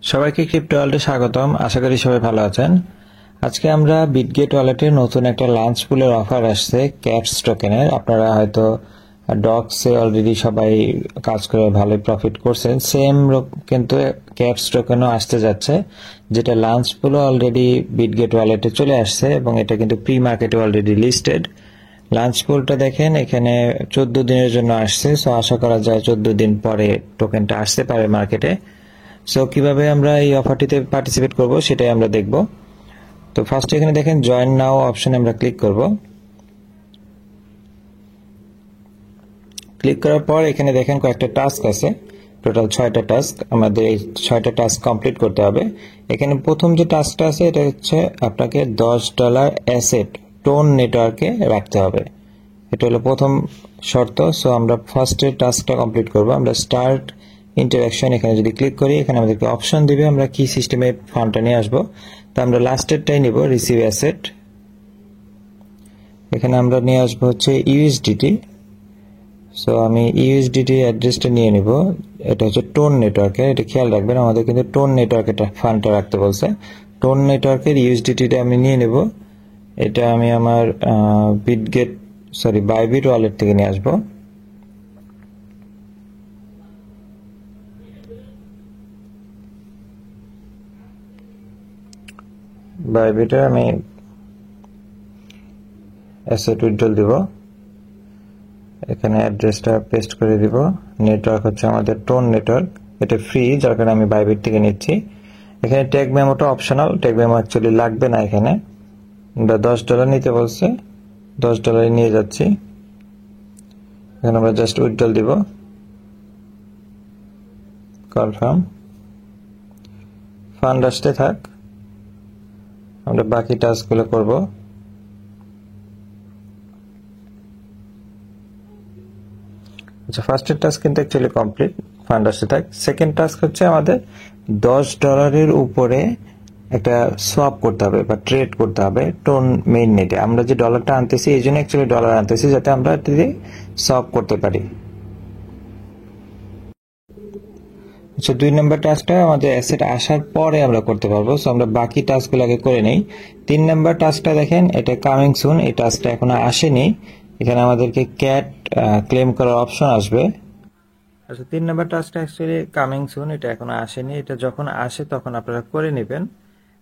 সবাইকে ক্রিপ্টো ওয়ার্ল্ডে স্বাগতম। আশা করি সবাই ভালো আছেন। আজকে আমরা বিটগেট ওয়ালেটের নতুন একটা লাঞ্চ পুলের অফার আসছে ক্যাপস টোকেনের। আপনারা হয়তো ডক্সে অলরেডি সবাই কাজ করে ভালোই প্রফিট করছেন, সেম কিন্তু ক্যাপস টোকেনও আসতে যাচ্ছে, যেটা লাঞ্চ পুলও অলরেডি বিটগেট ওয়ালেটে চলে আসছে এবং এটা কিন্তু প্রি মার্কেটে অলরেডি লিস্টেড। লাঞ্চ পুলটা দেখেন এখানে 14 দিনের জন্য আসছে, সো আশা করা যায় 14 দিন পরে টোকেনটা আসতে পারে মার্কেটে। সো কিভাবে আমরা এই অফারটিতে পার্টিসিপেট করব সেটাই আমরা দেখব। তো ফার্স্ট এখানে দেখেন জয়েন নাও অপশনে আমরা ক্লিক করব। ক্লিক করার পর এখানে দেখেন কয়েকটা টাস্ক আছে, টোটাল 6টা টাস্ক। আমাদের এই 6টা টাস্ক কমপ্লিট করতে হবে। এখানে প্রথম যে টাস্কটা আছে এটা হচ্ছে আপনাকে $10 অ্যাসেট টোন নেটওয়ার্কে রাখতে হবে। এটা হলো প্রথম শর্ত। সো আমরা ফার্স্টের টাস্কটা কমপ্লিট করব। আমরা স্টার্ট ইন্টারাকশন এখানে যদি ক্লিক করি, এখানে আমাদেরকে অপশন দিবে আমরা কি সিস্টেমে ফান্ডটা নিয়ে আসবো। তো আমরা লাস্টেরটাই নিব, রিসিভ অ্যাসেট। এখানে আমরা নিয়ে আসবো হচ্ছে ইউএসডিটি। সো আমি ইউএসডিটি অ্যাড্রেসটা নিয়ে নিব। এটা হচ্ছে টোন নেটওয়ার্কের, এটা খেয়াল রাখবেন, আমাদের কিন্তু টোন নেটওয়ার্কে ফান্ডটা রাখতে বলছে। টোন নেটওয়ার্কের ইউএসডিটিটা আমি নিয়ে নেব। এটা আমি আমার বাইবিট ওয়ালেট থেকে নিয়ে আসবো। বাইবিটে আমি অ্যাসেট উইথড্রল দিব। এখানে অ্যাড্রেসটা পেস্ট করে দিব। নেটওয়ার্ক হচ্ছে আমাদের টোন নেটওয়ার্ক, এটা ফ্রি, যার কারণে আমি বাইবিট থেকে নিচ্ছি। এখানে ট্যাগ মেমোটা অপশনাল, ট্যাগ মেমো অ্যাকচুয়ালি লাগবে না। এখানে আমরা $10 নিতে বলছে, $10 নিয়ে যাচ্ছি। এখানে আমরা জাস্ট উইথড্রল দিব, কনফার্ম। ফান্ড আসতে থাক, আমরা বাকি টাস্কগুলো করব। আচ্ছা, ফার্স্টের টাস্ক কিন্তু অ্যাকচুয়ালি কমপ্লিট, ফান্ড আসতে থাক। সেকেন্ড টাস্ক হচ্ছে আমাদের $10 উপরে একটা সোয়াপ করতে হবে বা ট্রেড করতে হবে টোন মেইন নেটে। আমরা যে ডলারটা আনতেছি এই জন্য অ্যাকচুয়ালি ডলার আনতেছি, যাতে আমরা এটি সোয়াপ করতে পারি। আচ্ছা, 2 নম্বর টাস্কটা আমাদের অ্যাসেট আসার পরে আমরা করতে পারবো। সো আমরা বাকি টাস্কগুলো আগে করে নেই। 3 নম্বর টাস্কটা দেখেন, এটা কামিং সুন, এই টাস্কটা এখনো আসেনি। এখানে আমাদেরকে ক্যাট ক্লেম করার অপশন আসবে। আচ্ছা, 3 নম্বর টাস্কটা অ্যাকচুয়ালি কামিং সুন, এটা এখনো আসেনি। এটা যখন আসে তখন আপনারা করে নেবেন।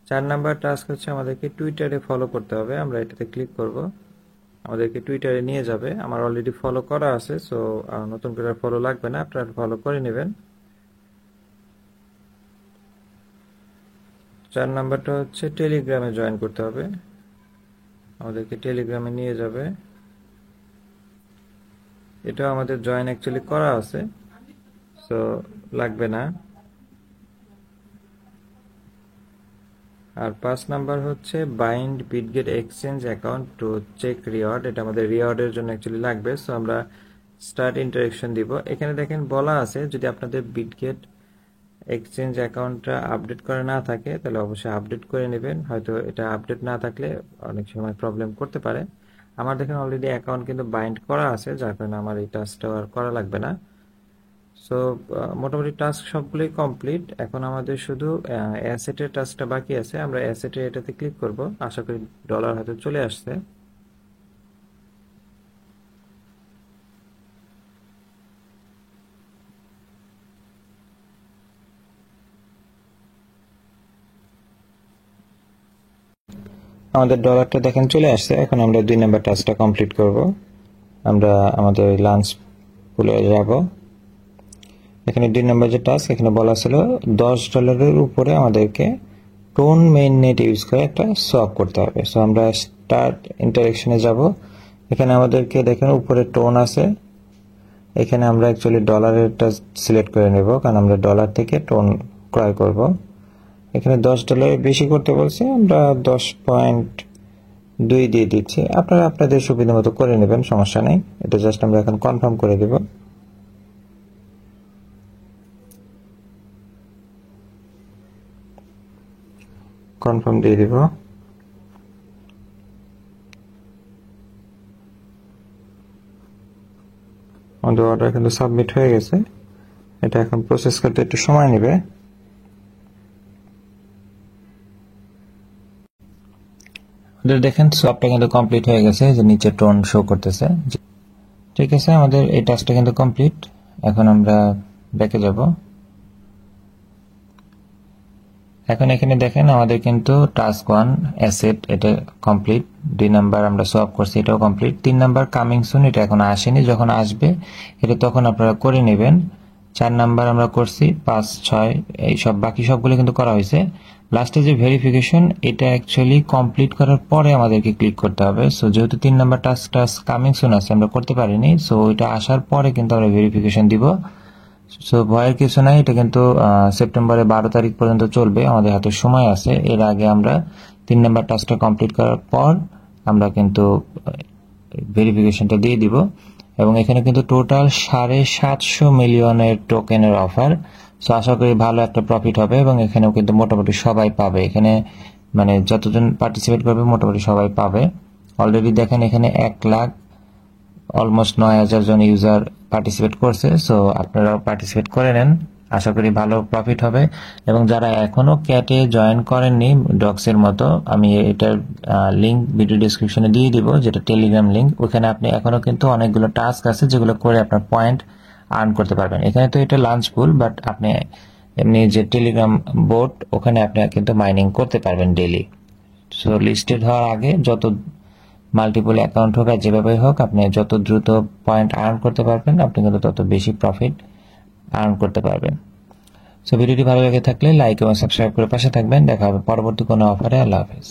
4 নম্বর টাস্ক হচ্ছে আমাদেরকে টুইটারে ফলো করতে হবে। আমরা এটাতে ক্লিক করব, আমাদেরকে টুইটারে নিয়ে যাবে। আমার অলরেডি ফলো করা আছে, সো নতুন করে ফলো লাগবে না, আপনারা ফলো করে নেবেন। 4 নাম্বারটা হচ্ছে টেলিগ্রামে জয়েন করতে হবে, আমাদেরকে টেলিগ্রামে নিয়ে যাবে। এটাও আমাদের জয়েন অ্যাকচুয়ালি করা আছে, সো লাগবে না। আর 5 নাম্বার হচ্ছে bind Bitget exchange account to check reward, এটা আমাদের রিওয়ার্ডের জন্য অ্যাকচুয়ালি লাগবে। সো আমরা স্টার্ট ইন্টারেকশন দিব। এখানে দেখেন বলা আছে যদি আপনাদের বিটগেট এক্সচেঞ্জ অ্যাকাউন্টটা আপডেট করা না থাকে তাহলে অবশ্যই আপডেট করে নেবেন। হয়তো এটা আপডেট না থাকলে অনেক সময় প্রবলেম করতে পারে। আমার দেখেন অলরেডি অ্যাকাউন্ট কিন্তু বাইন্ড করা আছে, যার কারণে আমার এই টাস্কটা আর করা লাগবে না। সো মোটামুটি টাস্ক সবগুলোই কমপ্লিট। এখন আমাদের শুধু অ্যাসেটের টাস্কটা বাকি আছে। আমরা অ্যাসেটের এটাতে ক্লিক করব, আশা করি ডলার হয়তো চলে আসছে। আমাদের ডলারটা দেখেন চলে আসছে। এখন আমরা 2 নাম্বার টাস্কটা কমপ্লিট করব। আমরা আমাদের লাঞ্চ পুলে যাব। এখানে 2 নাম্বার যে টাস্ক, এখানে বলা ছিল $10 উপরে আমাদেরকে টোন মেইন নেট ইউজ করে একটা সোয়াপ করতে হবে। সো আমরা স্টার্ট ইন্টারেকশনে যাব। এখানে আমাদেরকে দেখেন উপরে টোন আছে, এখানে আমরা অ্যাকচুয়ালি ডলারেরটা সিলেক্ট করে নেব, কারণ আমরা ডলার থেকে টোন ক্রয় করব। এখানে $10 বেশি করতে বলছে, আমরা 10.2 দিয়ে দিচ্ছি। আপনারা আপনাদের সুবিধা মতো করে নেবেন, সমস্যা নেই। এটা জাস্ট আমরা এখন কনফার্ম করে দেব। কনফার্ম দিয়ে দিব। আমাদের অর্ডার কিন্তু সাবমিট হয়ে গেছে। এটা এখন প্রসেস করতে একটু সময় নেবে। দেখেন সোয়াপটা কিন্তু কমপ্লিট হয়ে গেছে, যে নিচে টোন শো করতেছে। ঠিক আছে, আমাদের এই টাস্কটা কিন্তু কমপ্লিট। এখন আমরা ব্যাকে যাব। এখন এখানে দেখেন আমাদের কিন্তু টাস্ক 1 অ্যাসেট এটা কমপ্লিট। 2 নাম্বার আমরা সোয়াপ করছি, এটাও কমপ্লিট। 3 নাম্বার কামিং সুন, এটা এখন আসেনি, যখন আসবে এটা তখন আপনারা করে নেবেন। 4 নাম্বার আমরা করছি, 5, 6 এই সব বাকি সবগুলো কিন্তু করা হয়েছে। লাস্টে যে ভেরিফিকেশন, এটা অ্যাকচুয়ালি কমপ্লিট করার পরে আমাদেরকে ক্লিক করতে হবে। সো যেহেতু 3 নাম্বার টাস্কটা কামিং সুন আছে, আমরা করতে পারিনি, সো এটা আসার পরে কিন্তু আমরা ভেরিফিকেশন দিব। সো ভয়ের কিছু নাই, এটা কিন্তু সেপ্টেম্বরের 12 তারিখ পর্যন্ত চলবে, আমাদের হাতে সময় আছে। এর আগে আমরা 3 নাম্বার টাস্কটা কমপ্লিট করার পর আমরা কিন্তু ভেরিফিকেশনটা দিয়ে দিব। এবং এখানে কিন্তু টোটাল 750 মিলিয়নের টোকেনের অফার। সো আশা করি ভালো একটা প্রফিট হবে, এবং এখানেও কিন্তু মোটামুটি সবাই পাবে। এখানে মানে যতজন পার্টিসিপেট করবে মোটামুটি সবাই পাবে। অলরেডি দেখেন এখানে 1 লাখ অলমোস্ট 9,000 জন ইউজার পার্টিসিপেট করছে। সো আপনারাও পার্টিসিপেট করে নেন, আশা করি ভালো প্রফিট হবে। এবং যারা এখনো ক্যাটে জয়েন করেননি ডক্সের মতো, আমি এটার লিংক ভিডিও ডেসক্রিপশনে দিয়ে দিব, যেটা টেলিগ্রাম লিংক। ওখানে আপনি এখনো কিন্তু অনেকগুলো টাস্ক আছে যেগুলো করে আপনার পয়েন্ট আর্ন করতে পারবেন। এখানে তো এটা লাঞ্চ পুল, বাট আপনি এমনি যে টেলিগ্রাম বোট, ওখানে আপনি কিন্তু মাইনিং করতে পারবেন ডেইলি। সো লিস্টেড হওয়ার আগে যত মাল্টিপল অ্যাকাউন্ট হোক আর যেভাবে হোক, আপনি যত দ্রুত পয়েন্ট আর্ন করতে পারবেন, আপনি কিন্তু তত বেশি প্রফিট আর্ন করতে পারবেন। সো ভিডিওটি ভালো লেগে থাকলে লাইক এবং সাবস্ক্রাইব করে পাশে থাকবেন। দেখা হবে পরবর্তী কোনো অফারে। আল্লাহ হাফেজ।